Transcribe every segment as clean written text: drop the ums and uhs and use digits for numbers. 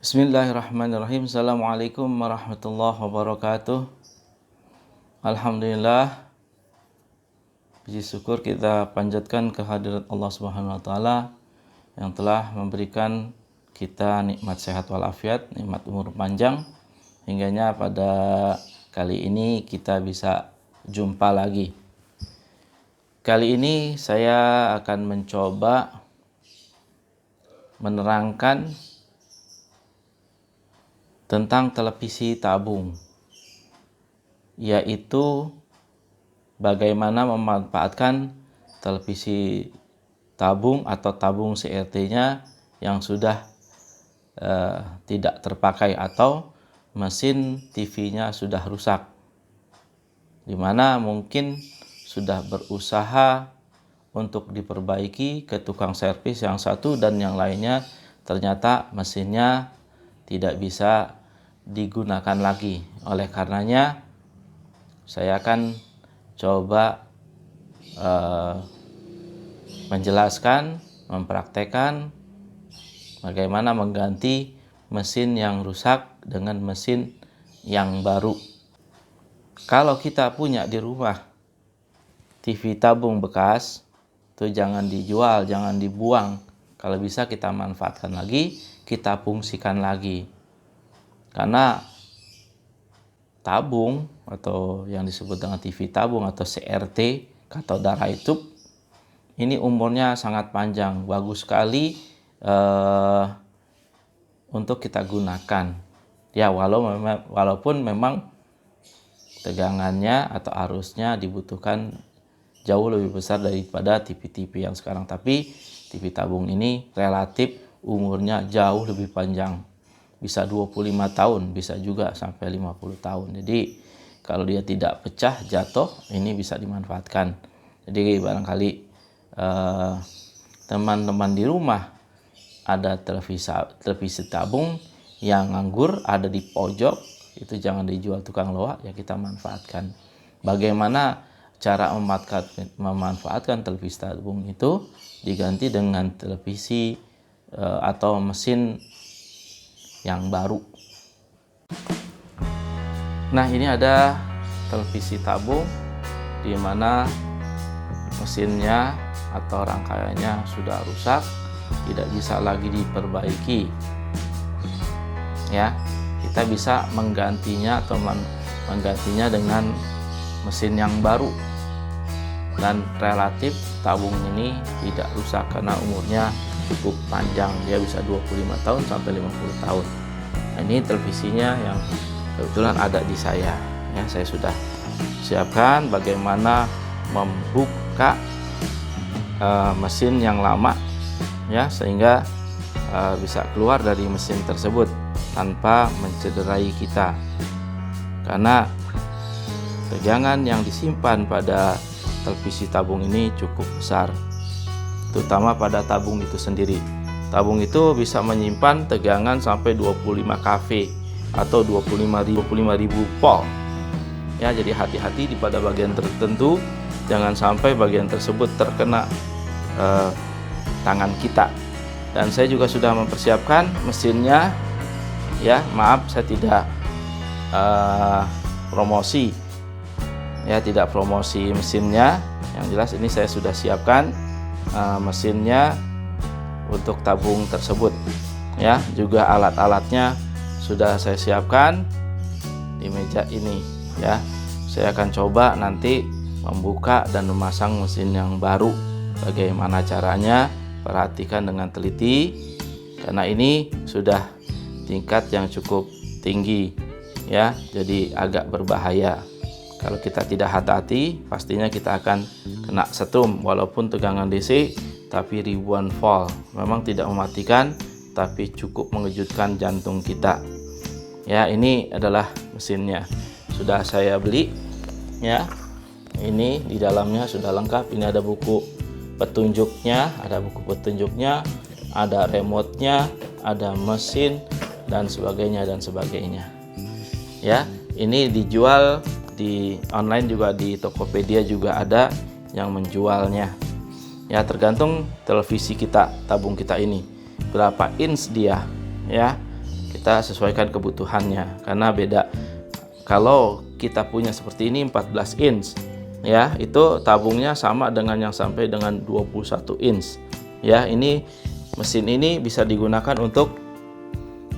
Bismillahirrahmanirrahim. Assalamualaikum warahmatullahi wabarakatuh. Alhamdulillah, puji syukur kita panjatkan kehadirat Allah Subhanahu wa taala yang telah memberikan kita nikmat sehat walafiat, nikmat umur panjang, hingganya pada kali ini kita bisa jumpa lagi. Kali ini saya akan mencoba menerangkan tentang televisi tabung, yaitu bagaimana memanfaatkan televisi tabung atau tabung CRT-nya yang sudah tidak terpakai atau mesin TV-nya sudah rusak, dimana mungkin sudah berusaha untuk diperbaiki ke tukang servis yang satu dan yang lainnya ternyata mesinnya tidak bisa digunakan lagi. Oleh karenanya saya akan coba menjelaskan, mempraktekkan bagaimana mengganti mesin yang rusak dengan mesin yang baru. Kalau kita punya di rumah TV tabung bekas, itu jangan dijual, jangan dibuang. Kalau bisa kita manfaatkan lagi, kita fungsikan lagi. Karena tabung atau yang disebut dengan TV tabung atau CRT, cathode ray tube, ini umurnya sangat panjang, bagus sekali untuk kita gunakan. Ya, walaupun memang tegangannya atau arusnya dibutuhkan jauh lebih besar daripada TV-TV yang sekarang, tapi TV tabung ini relatif umurnya jauh lebih panjang, bisa 25 tahun, bisa juga sampai 50 tahun. Jadi kalau dia tidak pecah, jatuh, ini bisa dimanfaatkan. Jadi barangkali teman-teman di rumah ada televisi tabung yang nganggur, ada di pojok, itu jangan dijual tukang loak, ya kita manfaatkan. Bagaimana cara memanfaatkan televisi tabung itu? Diganti dengan televisi atau mesin yang baru. Nah, ini ada televisi tabung di mana mesinnya atau rangkaiannya sudah rusak, tidak bisa lagi diperbaiki. Ya, kita bisa menggantinya atau menggantinya dengan mesin yang baru. Dan relatif tabung ini tidak rusak karena umurnya cukup panjang, dia bisa 25 tahun sampai 50 tahun. Nah, ini televisinya yang kebetulan ada di saya. Ya, saya sudah siapkan bagaimana membuka mesin yang lama, ya, sehingga bisa keluar dari mesin tersebut tanpa mencederai kita. Karena tegangan yang disimpan pada televisi tabung ini cukup besar, terutama pada tabung itu sendiri. Tabung itu bisa menyimpan tegangan sampai 25 kV atau 25.000 volt. Ya, jadi hati-hati di pada bagian tertentu, jangan sampai bagian tersebut terkena tangan kita. Dan saya juga sudah mempersiapkan mesinnya. Ya, maaf saya tidak promosi. Ya, tidak promosi mesinnya. Yang jelas ini saya sudah siapkan mesinnya untuk tabung tersebut. Ya, juga alat-alatnya sudah saya siapkan di meja ini. Ya, saya akan coba nanti membuka dan memasang mesin yang baru. Bagaimana caranya? Perhatikan dengan teliti, karena ini sudah tingkat yang cukup tinggi. Ya, jadi agak berbahaya. Kalau kita tidak hati-hati, pastinya kita akan kena setrum, walaupun tegangan DC tapi ribuan volt. Memang tidak mematikan, tapi cukup mengejutkan jantung kita. Ya, ini adalah mesinnya. Sudah saya beli. Ya, ini di dalamnya sudah lengkap. Ini ada buku petunjuknya, ada remote-nya, ada mesin dan sebagainya. Ya, ini dijual di online, juga di Tokopedia juga ada yang menjualnya. Ya, tergantung televisi kita, tabung kita ini berapa inch dia, ya. kita sesuaikan kebutuhannya, karena beda. Kalau kita punya seperti ini 14 inch ya, itu tabungnya sama dengan yang sampai dengan 21 inch ya. Ini mesin ini bisa digunakan untuk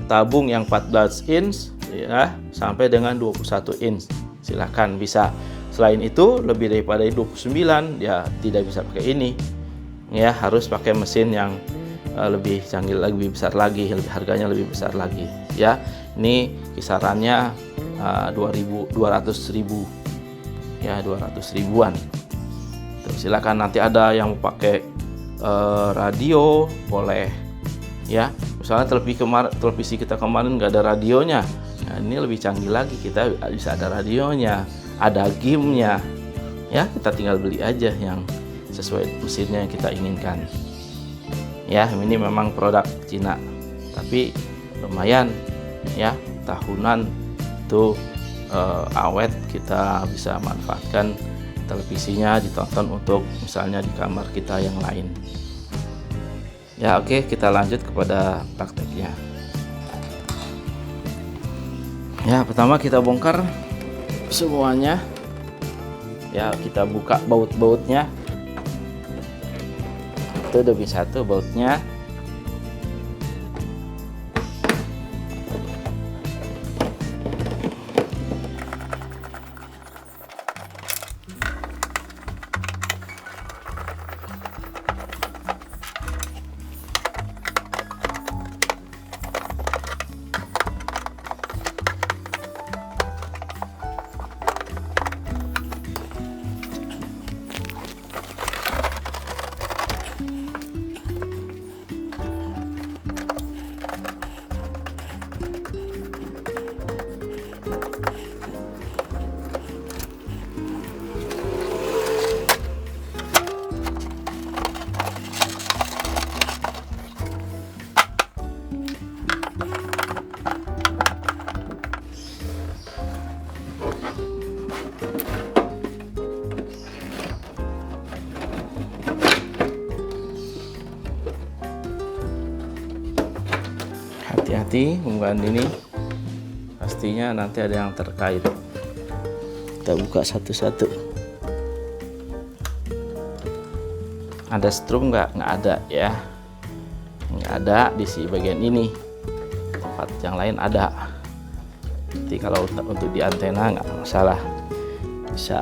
tabung yang 14 inch ya sampai dengan 21 inch, silahkan bisa. Selain itu lebih daripada 29 ya tidak bisa pakai ini ya, harus pakai mesin yang lebih canggih, lebih besar lagi, harganya lebih besar lagi ya. Ini kisarannya 200.000 ya, 200 ribuan. Terus silakan, nanti ada yang pakai radio boleh ya. Misalnya televisi kita kemarin nggak ada radionya, nah, ini lebih canggih lagi, kita bisa ada radionya, ada gamenya ya. Kita tinggal beli aja yang sesuai mesinnya yang kita inginkan ya. Ini memang produk Cina tapi lumayan ya, tahunan itu awet, kita bisa manfaatkan televisinya ditonton untuk misalnya di kamar kita yang lain ya. Oke, kita lanjut kepada prakteknya ya. Pertama kita bongkar semuanya ya, kita buka baut-bautnya, itu demi satu bautnya. Hati-hati pembukaan ini, pastinya nanti ada yang terkait. Kita buka satu-satu. Ada strum nggak? Nggak ada ya, nggak ada di bagian ini. Tempat yang lain ada. Jadi kalau untuk di antena nggak masalah, bisa.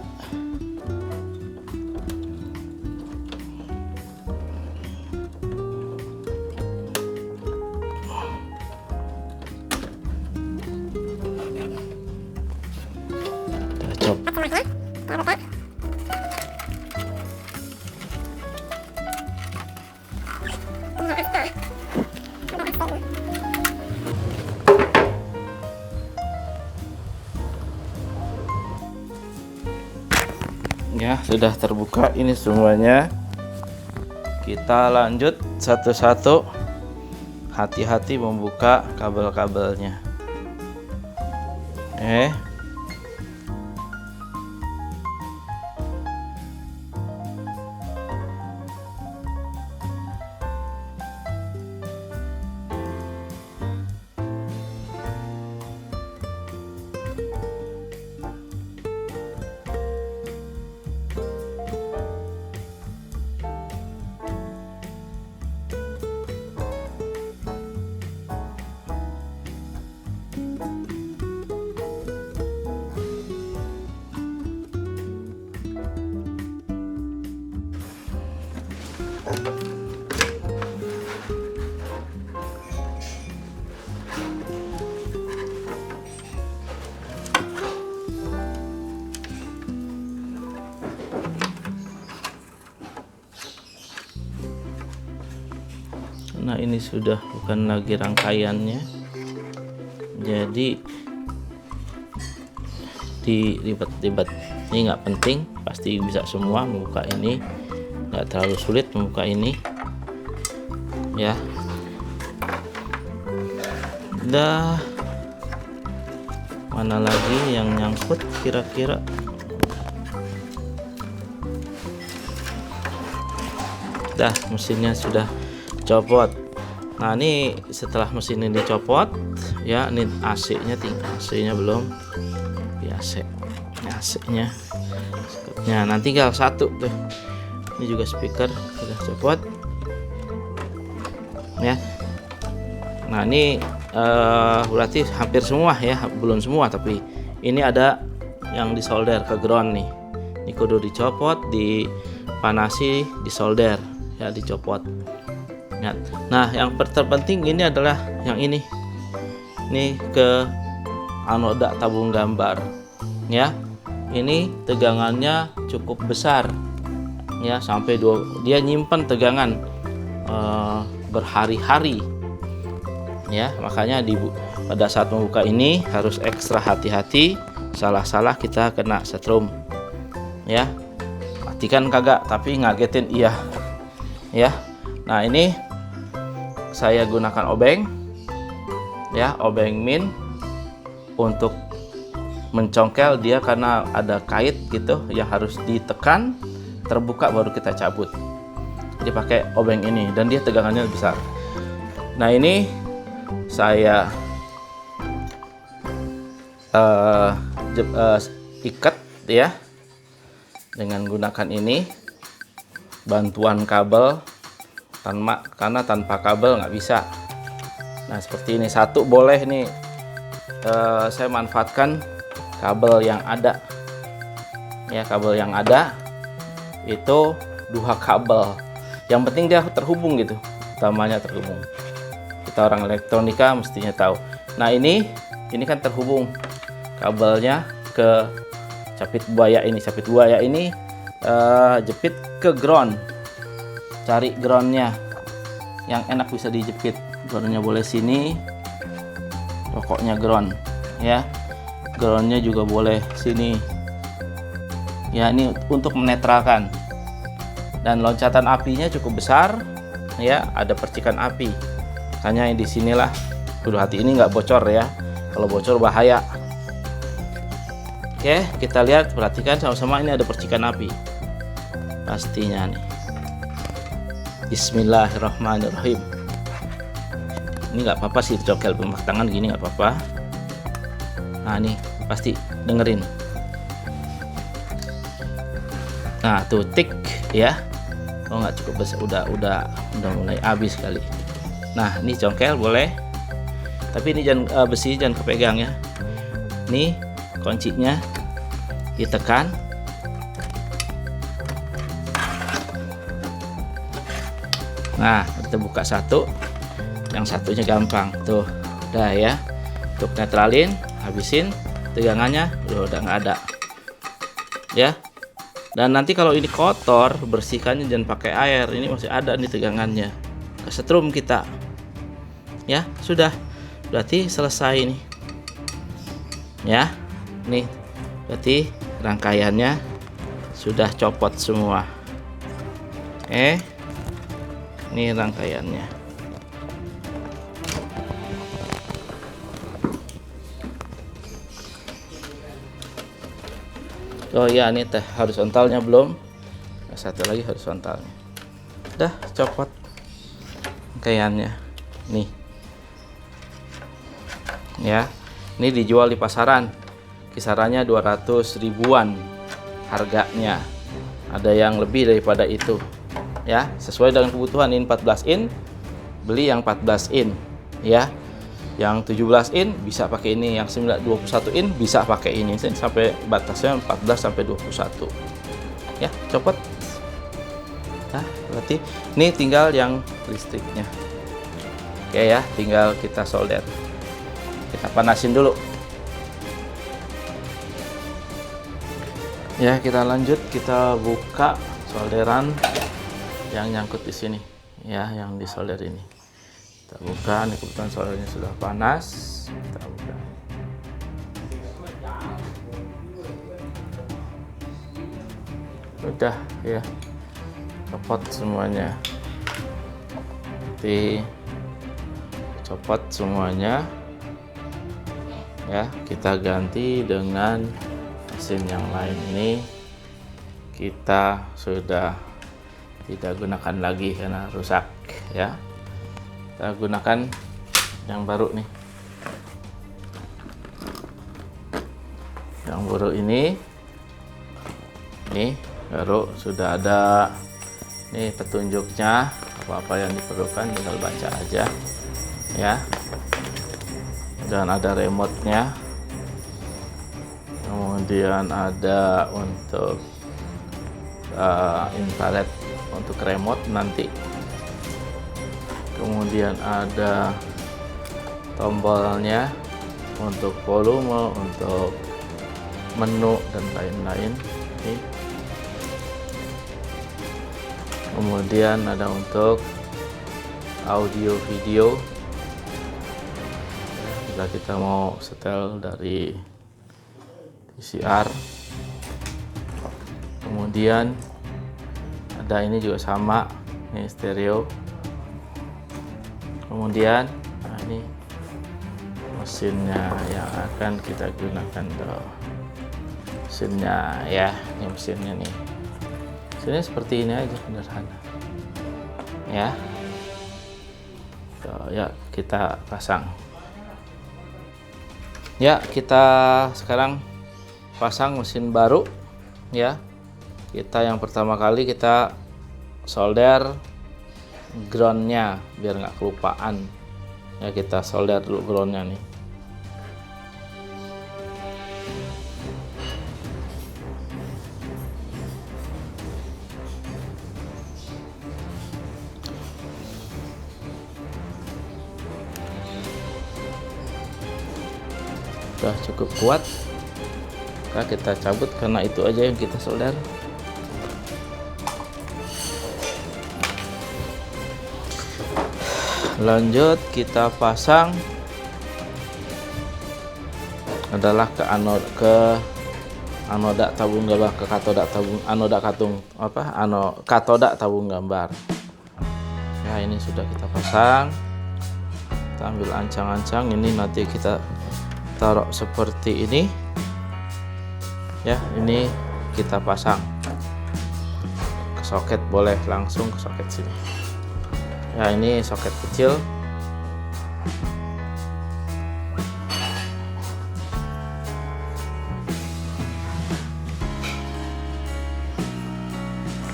Ya, sudah terbuka ini semuanya. Kita lanjut satu-satu. Hati-hati membuka kabel-kabelnya. Nah, ini sudah bukan lagi rangkaiannya, jadi diribet-ribet. Ini nggak penting, pasti bisa semua membuka ini, nggak terlalu sulit membuka ini ya. Udah, mana lagi yang nyangkut kira-kira? Dah, mesinnya sudah copot Nah, ini setelah mesin ini dicopot ya, ini AC-nya AC-nya belum di AC. Ini AC-nya. Nah, nanti tinggal satu tuh. Ini juga speaker sudah copot. Ya. Nah, ini berarti hampir semua ya, belum semua tapi ini ada yang disolder ke ground nih. Ini kudu dicopot, dipanasi, disolder ya, dicopot. Ya. Nah, yang terpenting ini adalah yang ini. Ini ke anoda tabung gambar. Ya. Ini tegangannya cukup besar. Ya, sampai dia nyimpan tegangan berhari-hari. Ya, makanya pada saat membuka ini harus ekstra hati-hati. Salah-salah kita kena setrum. Ya. Matikan kagak, tapi ngagetin iya. Ya. Nah, ini saya gunakan obeng ya, obeng min untuk mencongkel dia karena ada kait gitu yang harus ditekan, terbuka baru kita cabut. Jadi pakai obeng ini dan dia tegangannya besar. Nah, ini saya ikat ya dengan gunakan ini, bantuan kabel karena tanpa kabel nggak bisa. Nah, seperti ini satu boleh nih, saya manfaatkan kabel yang ada ya, kabel yang ada itu 2 kabel, yang penting dia terhubung gitu, utamanya terhubung. Kita orang elektronika mestinya tahu. Nah, ini kan terhubung kabelnya ke capit buaya ini. Capit buaya ini jepit ke ground. Cari groundnya yang enak bisa dijepit. Groundnya boleh sini, pokoknya ground ya. Groundnya juga boleh sini ya, ini untuk menetralkan. Dan loncatan apinya cukup besar ya, ada percikan api. Makanya di sinilah kudu hati, ini nggak bocor ya, kalau bocor bahaya. Oke, kita lihat, perhatikan sama-sama, ini ada percikan api pastinya nih. Bismillahirrahmanirrahim. Ini nggak apa-apa sih, congkel pakai tangan gini nggak apa-apa. Nah, ini pasti dengerin. Nah, tuh tik ya. Oh, nggak cukup besar, udah mulai habis kali. Nah, ini congkel boleh, tapi ini jangan besi jangan kepegang ya. Ini kuncinya ditekan. Nah, kita buka satu, yang satunya gampang tuh, udah ya. Untuk netralin, habisin tegangannya, udah nggak ada ya. Dan nanti kalau ini kotor, bersihkannya jangan pakai air, ini masih ada nih tegangannya, kesetrum kita ya. Sudah, berarti selesai nih ya. Nih berarti rangkaiannya sudah copot semua. Ini rangkaiannya. Oh ya, ini teh horizontalnya belum. Satu lagi horizontalnya. Udah copot rangkaiannya. Nih. Ya. Ini dijual di pasaran. Kisarannya 200 ribuan harganya. Ada yang lebih daripada itu. Ya, sesuai dengan kebutuhan. Ini 14 in, beli yang 14 in ya. Yang 17 in bisa pakai ini, yang 21 in bisa pakai ini, sampai batasnya 14 sampai 21 ya. Copot. Nah, berarti ini tinggal yang listriknya. Oke ya, tinggal kita solder. Kita panasin dulu ya. Kita lanjut, kita buka solderan yang nyangkut di sini ya, yang disolder ini. Kita buka, ini kebetulan soldernya sudah panas. Kita buka. Udah ya, copot semuanya. Nanti copot semuanya ya. Kita ganti dengan mesin yang lain. Ini kita sudah tidak gunakan lagi karena rusak ya. Kita gunakan yang baru nih. Yang baru ini baru sudah ada nih petunjuknya, apa-apa yang diperlukan tinggal baca aja ya. Dan ada remote-nya, kemudian ada untuk infrared untuk remote nanti, kemudian ada tombolnya untuk volume, untuk menu dan lain-lain. Kemudian ada untuk audio video jika kita mau setel dari VCR. Kemudian ada ini juga sama, ini stereo. Kemudian ini mesinnya yang akan kita gunakan tuh. Mesinnya ya, ini mesinnya nih. Mesinnya seperti ini aja, sederhana. Ya. Tuh, ya kita pasang. Ya, kita sekarang pasang mesin baru ya. Kita yang pertama kali kita solder groundnya biar nggak kelupaan ya. Kita solder dulu groundnya nih. Sudah cukup kuat, maka kita cabut karena itu aja yang kita solder. Lanjut kita pasang adalah ke anoda tabung gambar, ke katoda tabung, katoda tabung gambar. Ya, ini sudah kita pasang. Kita ambil ancang-ancang, ini nanti kita taruh seperti ini ya. Ini kita pasang ke soket, boleh langsung ke soket sini ya. Ini soket kecil.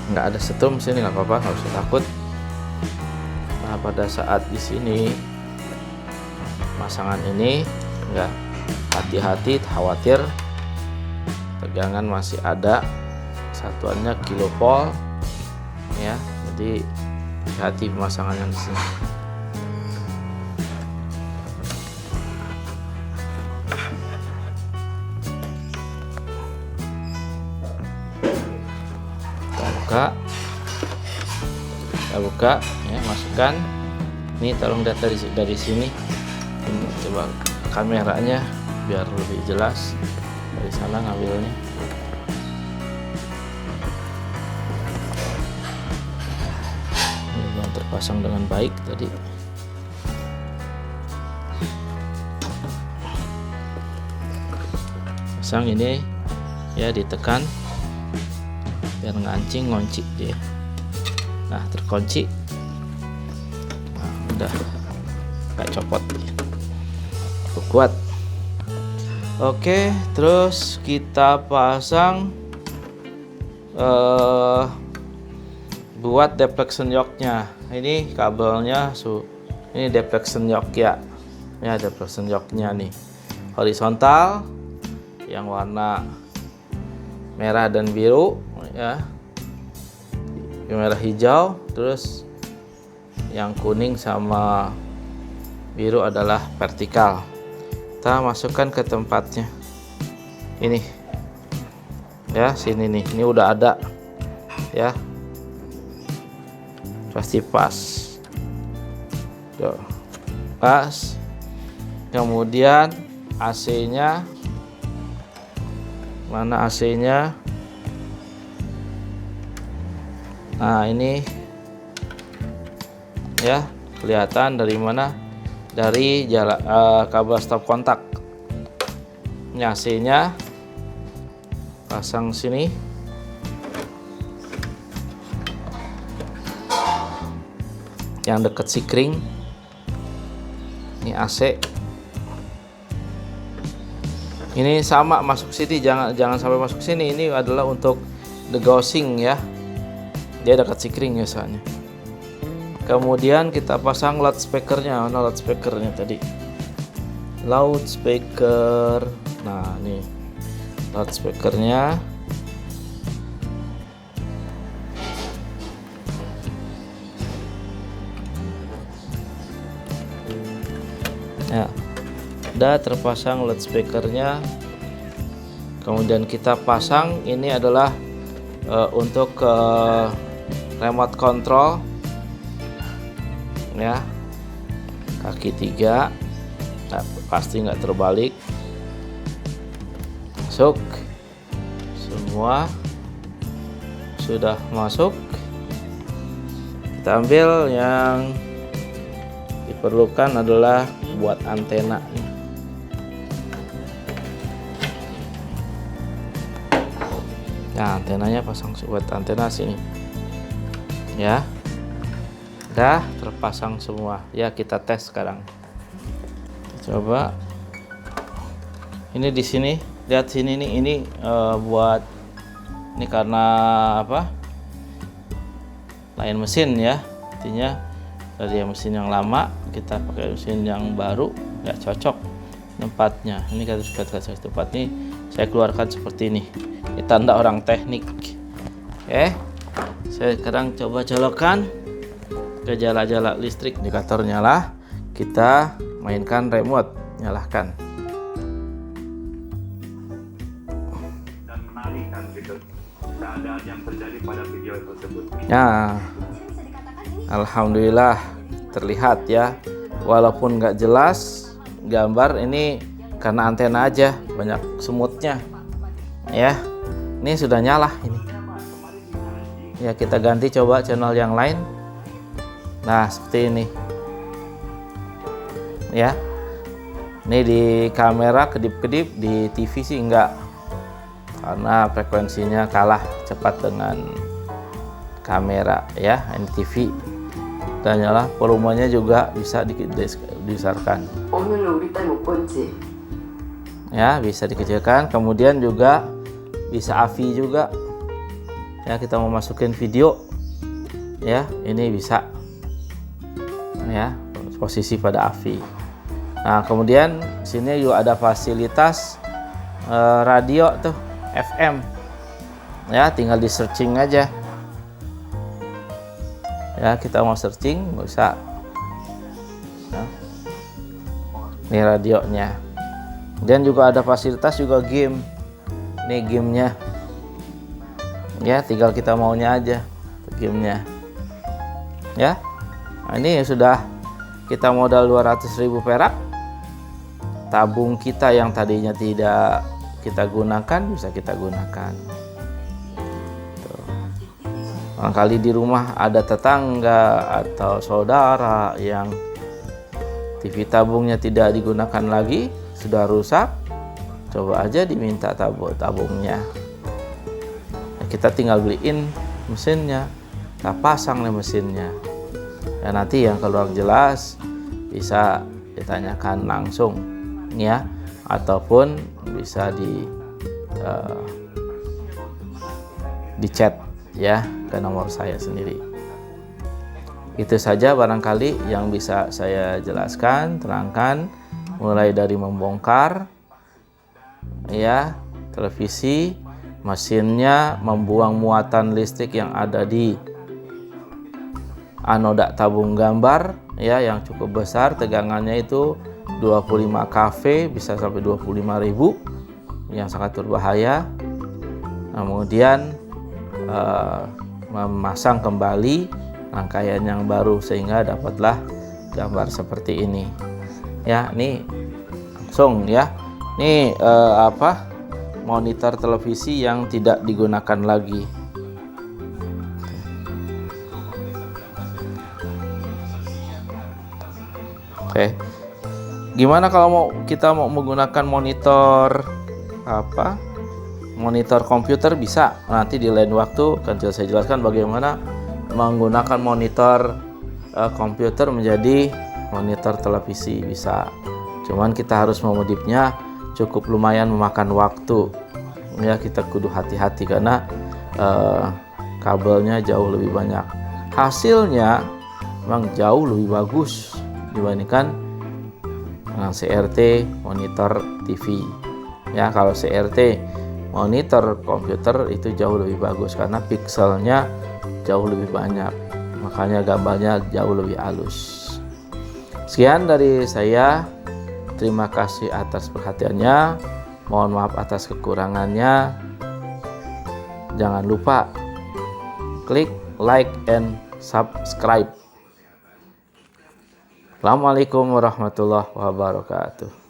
Nggak ada setrum sini, nggak apa-apa, nggak usah takut. Nah, pada saat di sini pasangan ini ya, hati-hati, khawatir tegangan masih ada, satuannya kilopol ya. Jadi hati-hati pemasangannya di sini. Kita buka ya, masukkan. Ini tolong lihat dari sini. Ini, coba kameranya biar lebih jelas, dari sana ngambilnya. Ini belum terpasang dengan baik tadi. Pasang ini ya, ditekan biar ngancing, ngunci dia. Nah, terkunci. Nah, udah nggak copot, kuat. Oke, terus kita pasang buat deflection yoke-nya. Ini kabelnya ini deflection yoke ya. Ya, deflection yoke-nya nih horizontal yang warna merah dan biru ya. Yang merah hijau, terus yang kuning sama biru adalah vertikal. Kita masukkan ke tempatnya ini ya, sini nih. Ini udah ada ya, pasti pas. Tuh, pas. Kemudian AC-nya mana? AC-nya nah, ini ya, kelihatan dari mana? Dari kabel stop kontak. Ini AC-nya pasang sini. Yang dekat sikring Ini AC. Ini sama masuk sini, jangan sampai masuk sini. Ini adalah untuk degaussing ya. Dia dekat sikring biasanya. Kemudian kita pasang loudspeakernya. Mana loudspeakernya tadi? Loudspeaker. Nah, ini loudspeakernya. Ya, udah terpasang loudspeakernya. Kemudian kita pasang, ini adalah untuk remote control ya, kaki 3. Nah, pasti nggak terbalik. Masuk, semua sudah masuk. Kita ambil yang diperlukan adalah buat antena. Nah, antenanya pasang buat antena sini. Ya. Udah terpasang semua. Ya, kita tes sekarang. Coba. Ini di sini, lihat sini nih, ini buat ini karena apa? Lain mesin ya. Artinya dari mesin yang lama kita pakai mesin yang baru nggak cocok tempatnya. Ini kata tempat nih saya keluarkan seperti ini. Ini tanda orang teknik. Saya sekarang coba colokkan ke jala-jala listrik. Indikator nyala. Kita mainkan remote, nyalakan. Dan menarikan gitu keadaan yang terjadi pada video tersebut. Nah, alhamdulillah terlihat ya. Walaupun nggak jelas gambar ini karena antena aja, banyak semutnya. Ya. Ini sudah nyala ini. Ya, kita ganti coba channel yang lain. Nah, seperti ini. Ya. Ini di kamera kedip-kedip, di TV sih enggak. Karena frekuensinya kalah cepat dengan kamera ya, ini TV. Dan nyala, volumenya juga bisa dibesarkan. Ya, bisa dikecilkan. Kemudian juga bisa AVI juga ya, kita mau masukin video ya, ini bisa ya, posisi pada AVI. Nah, kemudian sini juga ada fasilitas radio tuh, FM ya, tinggal di searching aja ya, kita mau searching bisa ya. Ini radionya. Dan juga ada fasilitas juga game. Ini gamenya ya, tinggal kita maunya aja gamenya ya. Nah, ini sudah kita modal 200.000 perak. Tabung kita yang tadinya tidak kita gunakan bisa kita gunakan. Tuh. Barangkali di rumah ada tetangga atau saudara yang TV tabungnya tidak digunakan lagi, sudah rusak, coba aja diminta tabungnya. Ya, kita tinggal beliin mesinnya, kita pasang nih mesinnya. Ya, nanti yang keluar jelas bisa ditanyakan langsung ya, ataupun bisa di chat ya ke nomor saya sendiri. Itu saja barangkali yang bisa saya jelaskan, terangkan, mulai dari membongkar ya televisi, mesinnya, membuang muatan listrik yang ada di anoda tabung gambar ya, yang cukup besar, tegangannya itu 25 kV, bisa sampai 25.000, yang sangat berbahaya. Kemudian memasang kembali rangkaian yang baru sehingga dapatlah gambar seperti ini ya. Ini langsung ya, ini monitor televisi yang tidak digunakan lagi. Oke. Gimana kalau kita mau menggunakan monitor monitor komputer? Bisa. Nanti di lain waktu akan saya jelaskan bagaimana menggunakan monitor komputer menjadi monitor televisi bisa. Cuman kita harus memodifnya cukup lumayan memakan waktu. Ya, kita kudu hati-hati karena kabelnya jauh lebih banyak. Hasilnya memang jauh lebih bagus dibandingkan dengan CRT monitor TV. Ya, kalau CRT monitor komputer itu jauh lebih bagus karena pikselnya jauh lebih banyak, makanya gambarnya jauh lebih halus. Sekian dari saya, terima kasih atas perhatiannya, mohon maaf atas kekurangannya. Jangan lupa klik like and subscribe. Assalamualaikum warahmatullahi wabarakatuh.